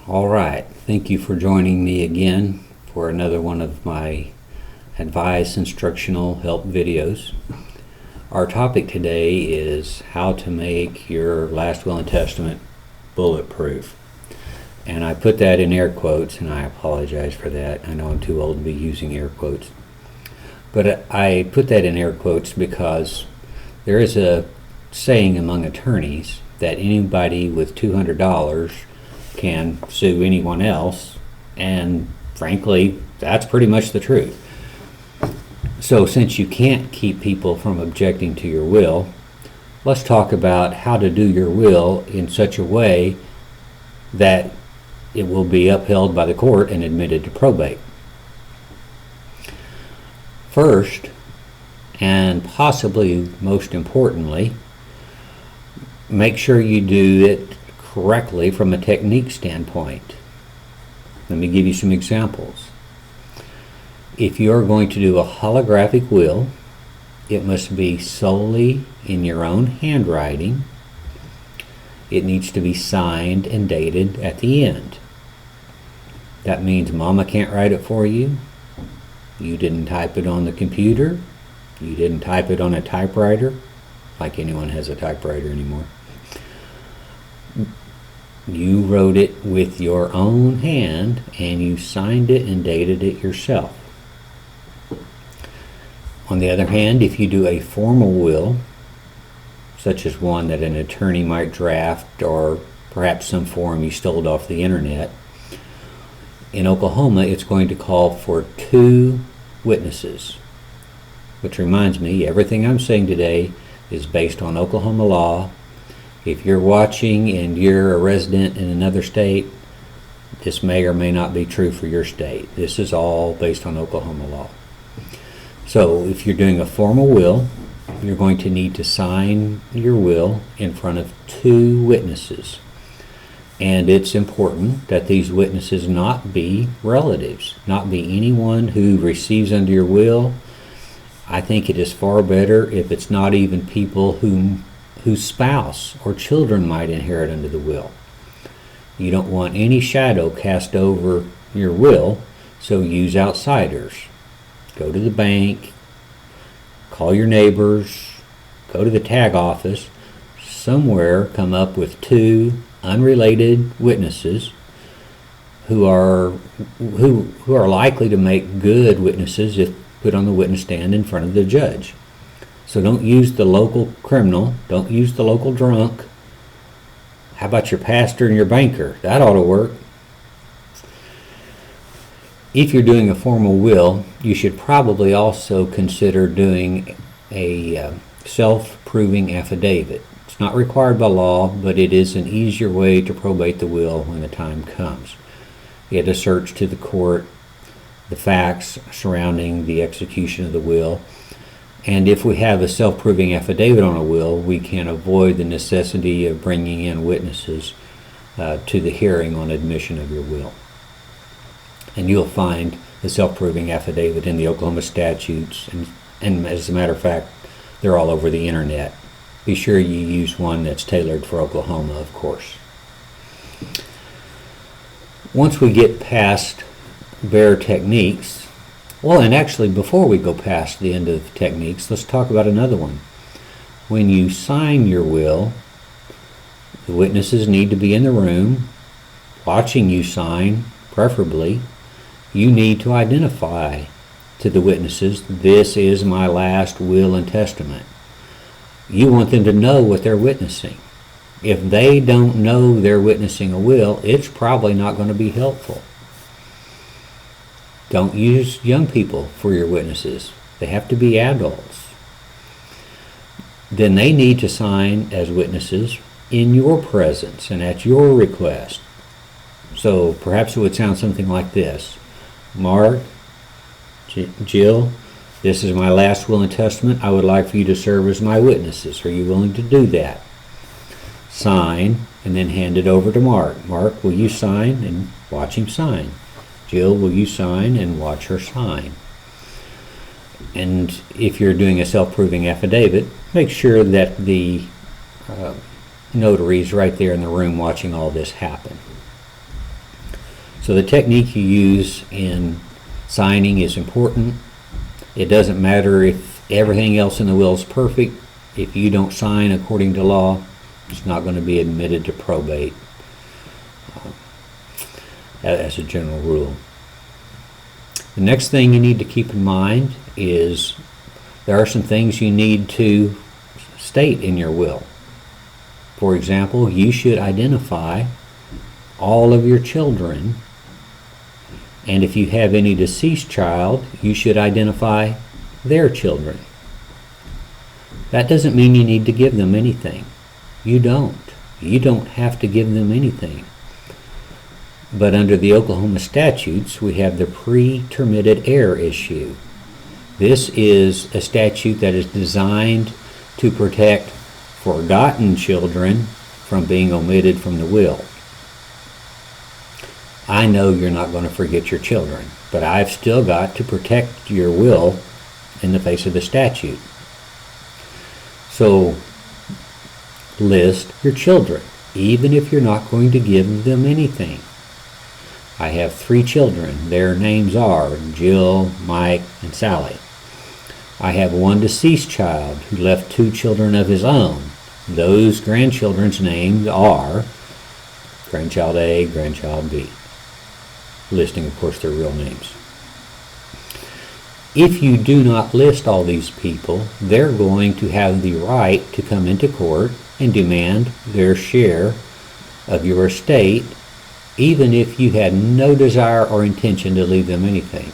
All right, thank you for joining me again for another one of my advice instructional help videos. Our topic today is how to make your last will and testament bulletproof. And I put that in air quotes, and I apologize for that. I know I'm too old to be using air quotes. But I put that in air quotes because there is a saying among attorneys that anybody with $200 can sue anyone else, and frankly, that's pretty much the truth. So since you can't keep people from objecting to your will, let's talk about how to do your will in such a way that it will be upheld by the court and admitted to probate. First, and possibly most importantly, make sure you do it correctly from a technique standpoint. Let me give you some examples. If you're going to do a holographic will, it must be solely in your own handwriting. It needs to be signed and dated at the end. That means Mama can't write it for you. You didn't type it on the computer. You didn't type it on a typewriter, like anyone has a typewriter anymore. You wrote it with your own hand and you signed it and dated it yourself. On the other hand, if you do a formal will, such as one that an attorney might draft or perhaps some form you stole off the internet, in Oklahoma it's going to call for 2 witnesses. Which reminds me, everything I'm saying today is based on Oklahoma law. If you're watching and you're a resident in another state, this may or may not be true for your state. This is all based on Oklahoma law. So if you're doing a formal will, you're going to need to sign your will in front of 2 witnesses. And it's important that these witnesses not be relatives, not be anyone who receives under your will. I think it is far better if it's not even people whose spouse or children might inherit under the will. You don't want any shadow cast over your will, so use outsiders. Go to the bank, call your neighbors, go to the tag office, somewhere come up with 2 unrelated witnesses who are likely to make good witnesses if put on the witness stand in front of the judge. So don't use the local criminal, don't use the local drunk. How about your pastor and your banker? That ought to work. If you're doing a formal will, you should probably also consider doing a self-proving affidavit. It's not required by law, but it is an easier way to probate the will when the time comes. You had to search to the court the facts surrounding the execution of the will. And if we have a self-proving affidavit on a will, we can avoid the necessity of bringing in witnesses to the hearing on admission of your will. And you'll find the self-proving affidavit in the Oklahoma statutes, and as a matter of fact, they're all over the internet. Be sure you use one that's tailored for Oklahoma, of course. Once we get past bare techniques, well, and actually, before we go past the end of techniques, let's talk about another one. When you sign your will, the witnesses need to be in the room, watching you sign, preferably. You need to identify to the witnesses, this is my last will and testament. You want them to know what they're witnessing. If they don't know they're witnessing a will, it's probably not going to be helpful. Don't use young people for your witnesses. They have to be adults. Then they need to sign as witnesses in your presence and at your request. So perhaps it would sound something like this. Mark, Jill, this is my last will and testament. I would like for you to serve as my witnesses. Are you willing to do that? Sign and then hand it over to Mark. Mark, will you sign and watch him sign? Jill, will you sign and watch her sign? And if you're doing a self-proving affidavit, make sure that the notary is right there in the room watching all this happen. So the technique you use in signing is important. It doesn't matter if everything else in the will is perfect. If you don't sign according to law, it's not going to be admitted to probate, as a general rule. The next thing you need to keep in mind is there are some things you need to state in your will. For example, you should identify all of your children, and if you have any deceased child, you should identify their children. That doesn't mean you need to give them anything. You don't. You don't have to give them anything. But under the Oklahoma statutes, we have the pretermitted heir issue. This is a statute that is designed to protect forgotten children from being omitted from the will. I know you're not going to forget your children, but I've still got to protect your will in the face of the statute. So list your children, even if you're not going to give them anything. I have 3 children. Their names are Jill, Mike, and Sally. I have 1 deceased child who left 2 children of his own. Those grandchildren's names are grandchild A, grandchild B. Listing, of course, their real names. If you do not list all these people, they're going to have the right to come into court and demand their share of your estate, even if you had no desire or intention to leave them anything.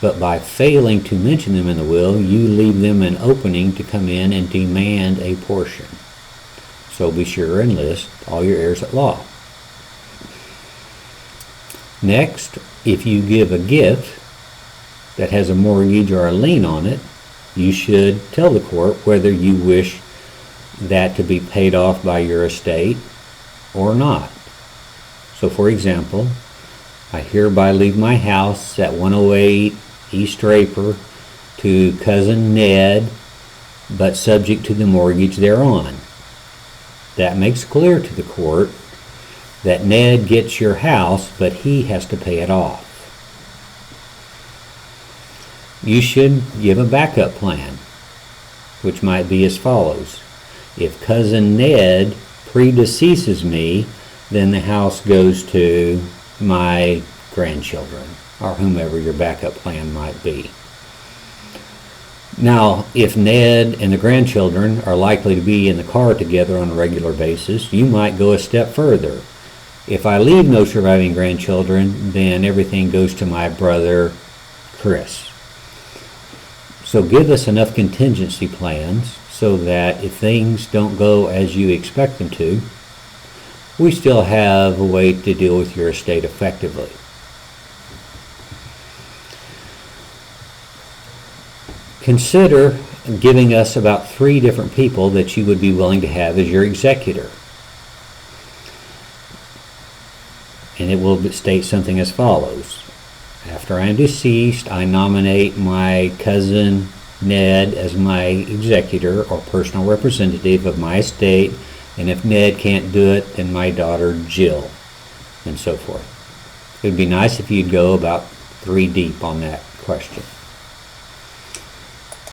But by failing to mention them in the will, you leave them an opening to come in and demand a portion. So be sure and list all your heirs at law. Next, if you give a gift that has a mortgage or a lien on it, you should tell the court whether you wish that to be paid off by your estate or not. So for example, I hereby leave my house at 108 East Draper to cousin Ned, but subject to the mortgage thereon. That makes clear to the court that Ned gets your house, but he has to pay it off. You should give a backup plan, which might be as follows. If cousin Ned predeceases me, then the house goes to my grandchildren, or whomever your backup plan might be. Now, if Ned and the grandchildren are likely to be in the car together on a regular basis, you might go a step further. If I leave no surviving grandchildren, then everything goes to my brother, Chris. So give us enough contingency plans so that if things don't go as you expect them to, we still have a way to deal with your estate effectively. Consider giving us about 3 different people that you would be willing to have as your executor. And it will state something as follows. After I am deceased, I nominate my cousin Ned as my executor or personal representative of my estate, and if Ned can't do it, then my daughter Jill, and so forth. It would be nice if you'd go about 3 deep on that question.